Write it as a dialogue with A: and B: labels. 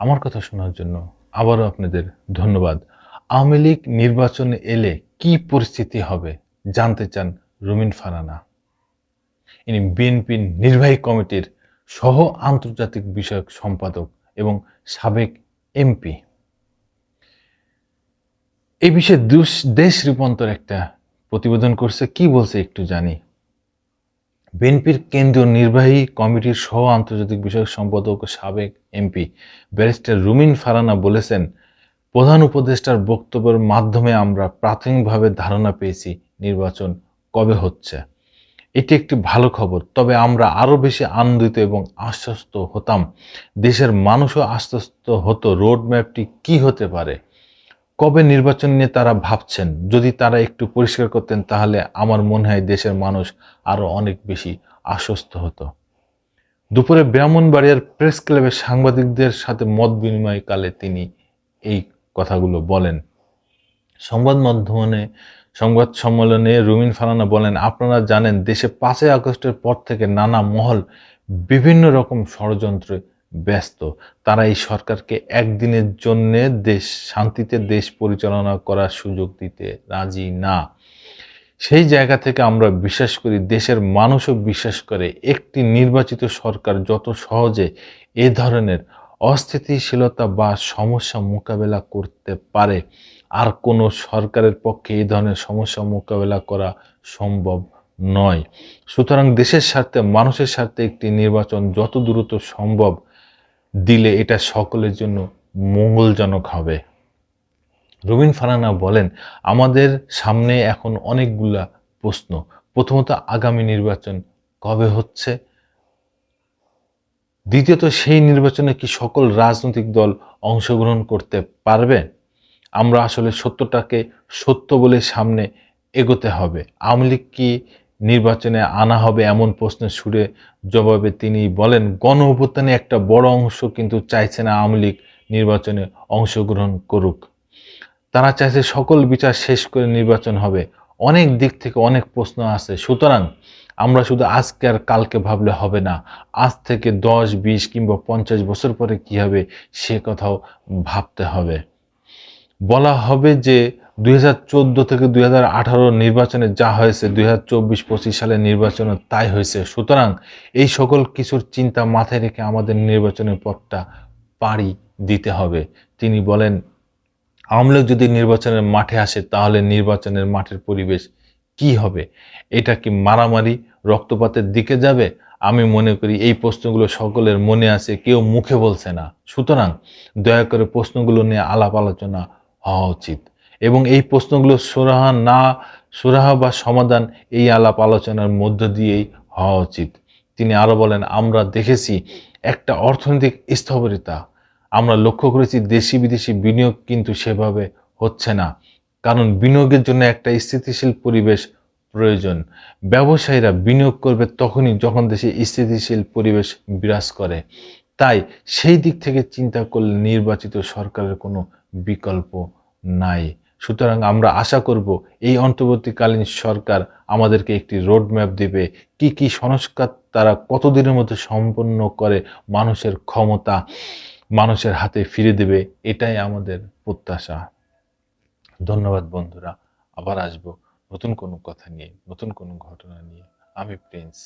A: আমার কথা শোনার জন্য আবারও আপনাদের ধন্যবাদ। আওয়ামী লীগ নির্বাচনে এলে কি পরিস্থিতি হবে জানতে চান রুমিন ফারহানা। ইনি বিএনপির নির্বাহী কমিটির সহ আন্তর্জাতিক বিষয়ক সম্পাদক এবং সাবেক এমপি। এই বিষয়ে দেশ রূপান্তর একটা প্রতিবেদন করছে, কি বলছে একটু জানি। বিএনপির কেন্দ্রীয় নির্বাহী কমিটির সহ আন্তর্জাতিক বিষয়ক সম্পাদক ও সাবেক এমপি ব্যারিস্টার রুমিন ফারহানা বলেছেন, প্রধান উপদেষ্টার বক্তব্যের মাধ্যমে আমরা প্রাথমিকভাবে ধারণা পেয়েছি নির্বাচন কবে হচ্ছে। এটি একটি ভালো খবর, তবে আমরা আরো বেশি আনন্দিত এবং আশ্বস্ত হতাম, দেশের মানুষও আশ্বস্ত হতো রোডম্যাপটি কি হতে পারে, কবে নির্বাচন নিয়ে তারা ভাবছেন। যদি তারা একটু পরিষ্কার করতেন তাহলে আমার মনে হয় দেশের মানুষ আরো অনেক বেশি আশ্বস্ত হতো। দুপুরে ব্রাহ্মণবাড়িয়ার প্রেস ক্লাবে সাংবাদিকদের সাথে মত বিনিময়কালে তিনি এই কথাগুলো বলেন। সংবাদ সম্মেলনে রুমিন ফারহানা বলেন, আপনারা জানেন দেশে 5ই আগস্টের পর থেকে নানা মহল বিভিন্ন রকম ষড়যন্ত্রে ব্যস্ত। তারা এই সরকারকে একদিনের জন্য শান্তিতে দেশ পরিচালনা করার সুযোগ দিতে রাজি না। সেই জায়গা থেকে আমরা বিশ্বাস করি, দেশের মানুষও বিশ্বাস করে, একটি নির্বাচিত সরকার যত সহজে এ ধরনের অস্থিতিশীলতা বা সমস্যা মোকাবেলা করতে পারে, আর কোনো সরকারের পক্ষে এই ধরনের সমস্যা মোকাবেলা করা সম্ভব নয়। সুতরাং দেশের স্বার্থে, মানুষের স্বার্থে একটি নির্বাচন যত দ্রুত সম্ভব দিলে এটা সকলের জন্য মঙ্গলজনক হবে। রুমিন ফারহানা বলেন, আমাদের সামনে এখন অনেকগুলা প্রশ্ন। প্রথমত, আগামী নির্বাচন কবে হচ্ছে? দ্বিতীয়ত, সেই নির্বাচনে কি সকল রাজনৈতিক দল অংশগ্রহণ করতে পারবে? আমরা আসলে সত্যটাকে সত্য বলে সামনে এগোতে হবে। আওয়ামী লীগ কি নির্বাচনে আনা হবে, এমন প্রশ্নের সুরে জবাবে তিনি বলেন, গণ অভ্যুত্থানে একটা বড় অংশ কিন্তু চাইছে না আওয়ামী লীগ নির্বাচনে অংশগ্রহণ করুক। তারা চাইছে সকল বিচার শেষ করে নির্বাচন হবে। অনেক দিক থেকে অনেক প্রশ্ন আছে। সুতরাং আমরা শুধু আজকে আর কালকে ভাবলে হবে না। আজ থেকে 10, 20 কিংবা 50 বছর পরে কি হবে সে কথাও ভাবতে হবে। বলা হবে যে 2014 থেকে 2018 নির্বাচনে যা হয়েছে 2024-25 সালের নির্বাচনে তাই হয়েছে। সুতরাং এই সকল কিছুর চিন্তা মাথায় রেখে আমাদের নির্বাচনের পথটা পাড়ি দিতে হবে। তিনি বলেন, আওয়ামী লীগ যদি নির্বাচনের মাঠে আসে তাহলে নির্বাচনের মাঠের পরিবেশ কি হবে? এটা কি মারামারি, রক্তপাতের দিকে যাবে? আমি মনে করি এই প্রশ্নগুলো সকলের মনে আছে, কেউ মুখে বলছে না। সুতরাং দয়া করে প্রশ্নগুলো নিয়ে আলাপ আলোচনা হওয়া উচিত এবং এই প্রশ্নগুলো সুরাহা বা সমাধান এই আলাপ আলোচনার মধ্য দিয়েই হওয়া উচিত। তিনি আরো বলেন, আমরা দেখেছি একটা অর্থনৈতিক স্থবিরতা। আমরা লক্ষ্য করেছি দেশি বিদেশি বিনিয়োগ কিন্তু সেভাবে হচ্ছে না, কারণ বিনিয়োগের জন্য একটা স্থিতিশীল পরিবেশ প্রয়োজন। ব্যবসায়ীরা বিনিয়োগ করবে তখনই যখন দেশে স্থিতিশীল পরিবেশ বিরাজ করে। তাই সেই দিক থেকে চিন্তা করলে নির্বাচিত সরকারের কোনো বিকল্প নাই। সুতরাং আমরা আশা করব এই অন্তর্বর্তীকালীন সরকার আমাদেরকে একটি রোড ম্যাপ দেবে, কি কি সংস্কার তারা কতদিনের মধ্যে সম্পন্ন করে মানুষের ক্ষমতা মানুষের হাতে ফিরে দেবে, এটাই আমাদের প্রত্যাশা। ধন্যবাদ বন্ধুরা, আবার আসবো নতুন কোনো কথা নিয়ে, নতুন কোনো ঘটনা নিয়ে। আমি প্রিন্স।